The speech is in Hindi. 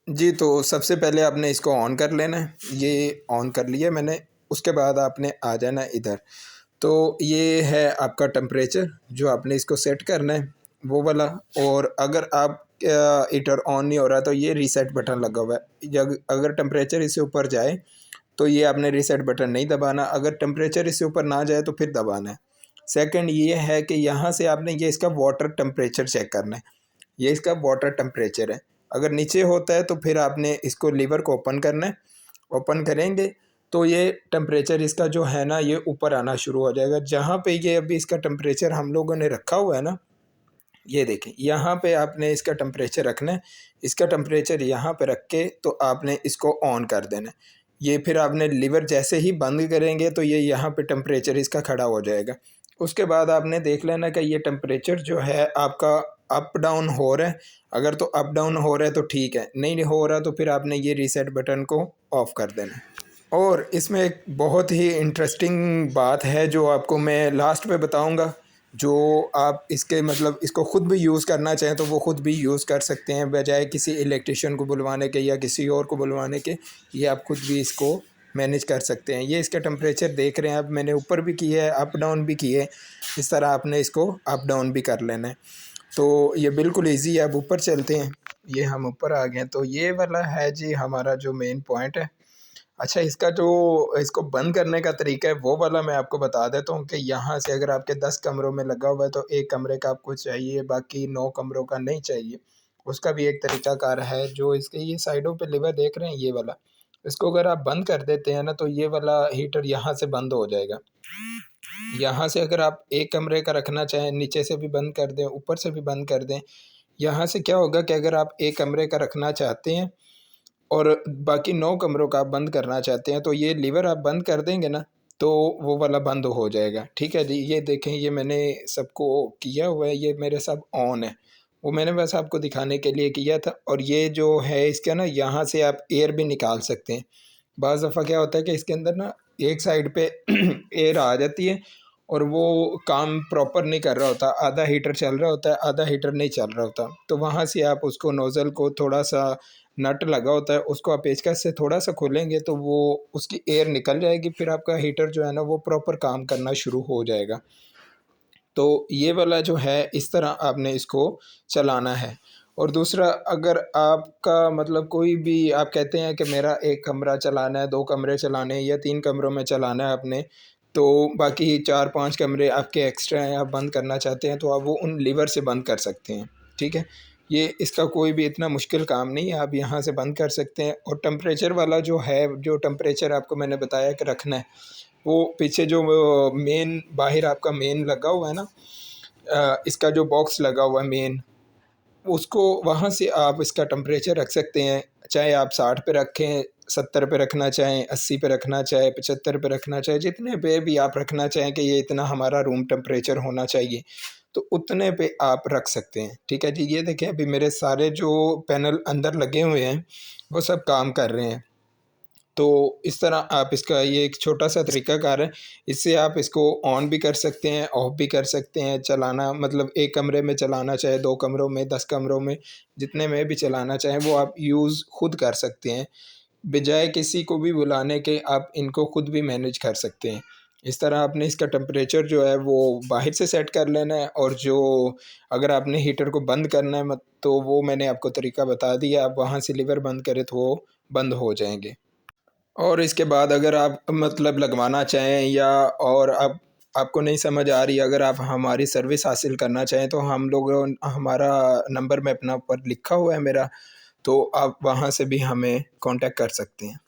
जी, तो सबसे पहले आपने इसको ऑन कर लेना है। ये ऑन कर लिया मैंने, उसके बाद आपने आ जाना है इधर। तो ये है आपका टेम्परेचर जो आपने इसको सेट करना है, वो वाला। और अगर आप हीटर ऑन नहीं हो रहा तो ये रीसेट बटन लगा हुआ है। जब अगर टेम्परेचर इससे ऊपर जाए तो ये आपने रीसेट बटन नहीं दबाना, अगर टेम्परेचर इससे ऊपर ना जाए तो फिर दबाना है। सेकंड ये है कि यहाँ से आपने ये इसका वाटर टेम्परेचर चेक करना है। ये इसका वाटर टेम्परेचर है। अगर नीचे होता है तो फिर आपने इसको लीवर को ओपन करना है। ओपन करेंगे तो ये टेम्परेचर इसका जो है ना ये ऊपर आना शुरू हो जाएगा। जहाँ पे ये अभी इसका टेम्परेचर हम लोगों ने रखा हुआ है ना, ये देखें यहाँ पे आपने इसका टेम्परेचर रखना है। इसका टेम्परेचर यहाँ पे रख के तो आपने इसको ऑन कर देना है। ये फिर आपने लीवर जैसे ही बंद करेंगे तो ये यहाँ पे टेम्परेचर इसका खड़ा हो जाएगा। उसके बाद आपने देख लेना कि ये टेम्परेचर जो है आपका अप डाउन हो रहा है। अगर तो अप डाउन हो रहा है तो ठीक है, नहीं हो रहा तो फिर आपने ये रीसेट बटन को ऑफ़ कर देना है। और इसमें एक बहुत ही इंटरेस्टिंग बात है जो आपको मैं लास्ट में बताऊंगा। जो आप इसके मतलब इसको ख़ुद भी यूज़ करना चाहें तो वो ख़ुद भी यूज़ कर सकते हैं, बजाय किसी इलेक्ट्रिशियन को बुलवाने के या किसी और को बुलवाने के। ये आप ख़ुद भी इसको मैनेज कर सकते हैं। ये इसका टेम्परेचर देख रहे हैं आप, मैंने ऊपर भी किया है, अप डाउन भी किए। इस तरह आपने इसको अप डाउन भी कर लेना है। तो ये बिल्कुल ईजी है। अब ऊपर चलते हैं। ये हम ऊपर आ गए हैं। तो ये वाला है जी हमारा जो मेन पॉइंट है। अच्छा, इसका जो इसको बंद करने का तरीका है वो वाला मैं आपको बता देता हूँ कि यहाँ से अगर आपके 10 कमरों में लगा हुआ है तो एक कमरे का आपको चाहिए, बाकी 9 कमरों का नहीं चाहिए। उसका भी एक तरीकाकार है। जो इसके ये साइडों पे लीवर देख रहे हैं ये वाला, इसको अगर आप बंद कर देते हैं ना तो ये वाला हीटर यहाँ से बंद हो जाएगा। यहाँ से अगर आप एक कमरे का रखना चाहें, नीचे से भी बंद कर दें, ऊपर से भी बंद कर दें। यहाँ से क्या होगा कि अगर आप एक कमरे का रखना चाहते हैं और बाकी 9 कमरों का आप बंद करना चाहते हैं तो ये लीवर आप बंद कर देंगे ना तो वो वाला बंद हो जाएगा। ठीक है जी, ये देखें ये मैंने सबको किया हुआ है, ये मेरे सब ऑन है। वो मैंने बस आपको दिखाने के लिए किया था। और ये जो है इसका ना यहाँ से आप एयर भी निकाल सकते हैं। बाज़ दफ़ा क्या होता है कि इसके अंदर ना एक साइड पे एयर आ जाती है और वो काम प्रॉपर नहीं कर रहा होता, आधा हीटर चल रहा होता है, आधा हीटर नहीं चल रहा होता। तो वहाँ से आप उसको नोज़ल को थोड़ा-सा नट लगा होता है, उसको आप पेचकस से थोड़ा-सा खोलेंगे तो वो उसकी एयर निकल जाएगी, फिर आपका हीटर जो है ना वो प्रॉपर काम करना शुरू हो जाएगा। तो ये वाला जो है इस तरह आपने इसको चलाना है। और दूसरा, अगर आपका मतलब कोई भी आप कहते हैं कि मेरा 1 कमरा चलाना है, 2 कमरे चलाने हैं या 3 कमरों में चलाना है आपने, तो बाकी 4-5 कमरे आपके एक्स्ट्रा हैं, आप बंद करना चाहते हैं तो आप वो उन लीवर से बंद कर सकते हैं। ठीक है? ये इसका कोई भी इतना मुश्किल काम नहीं है, आप यहाँ से बंद कर सकते हैं। और टेम्परेचर वाला जो है, जो टेम्परेचर आपको मैंने बताया कि रखना है, वो पीछे जो मेन बाहर आपका मेन लगा हुआ है ना, इसका जो बॉक्स लगा हुआ है मेन, उसको वहाँ से आप इसका टेम्परेचर रख सकते हैं। चाहे आप 60 पे रखें, 70 पे रखना चाहें, 80 पे रखना चाहें, 75 पे रखना चाहें, जितने पे भी आप रखना चाहें कि ये इतना हमारा रूम टेम्परेचर होना चाहिए, तो उतने पे आप रख सकते हैं। ठीक है जी, ये देखें अभी मेरे सारे जो पैनल अंदर लगे हुए हैं, वो सब काम कर रहे हैं। तो इस तरह आप इसका ये एक छोटा-सा तरीकाकार है। इससे आप इसको ऑन भी कर सकते हैं, ऑफ़ भी कर सकते हैं। चलाना मतलब 1 कमरे में चलाना चाहे, 2 कमरों में, 10 कमरों में, जितने में भी चलाना चाहें वो आप यूज़ खुद कर सकते हैं। बजाय किसी को भी बुलाने के आप इनको खुद भी मैनेज कर सकते हैं। इस तरह आपने इसका टेम्परेचर जो है वो बाहर से सेट कर लेना है। और जो अगर आपने हीटर को बंद करना है मत तो वो मैंने आपको तरीका बता दिया, आप वहाँ से लीवर बंद करें तो वो बंद हो जाएँगे। और इसके बाद अगर आप मतलब लगवाना चाहें या और आप आपको नहीं समझ आ रही, अगर आप हमारी सर्विस हासिल करना चाहें तो हम लोगों हमारा नंबर मैं अपना ऊपर लिखा हुआ है मेरा, तो आप वहाँ से भी हमें कॉन्टैक्ट कर सकते हैं।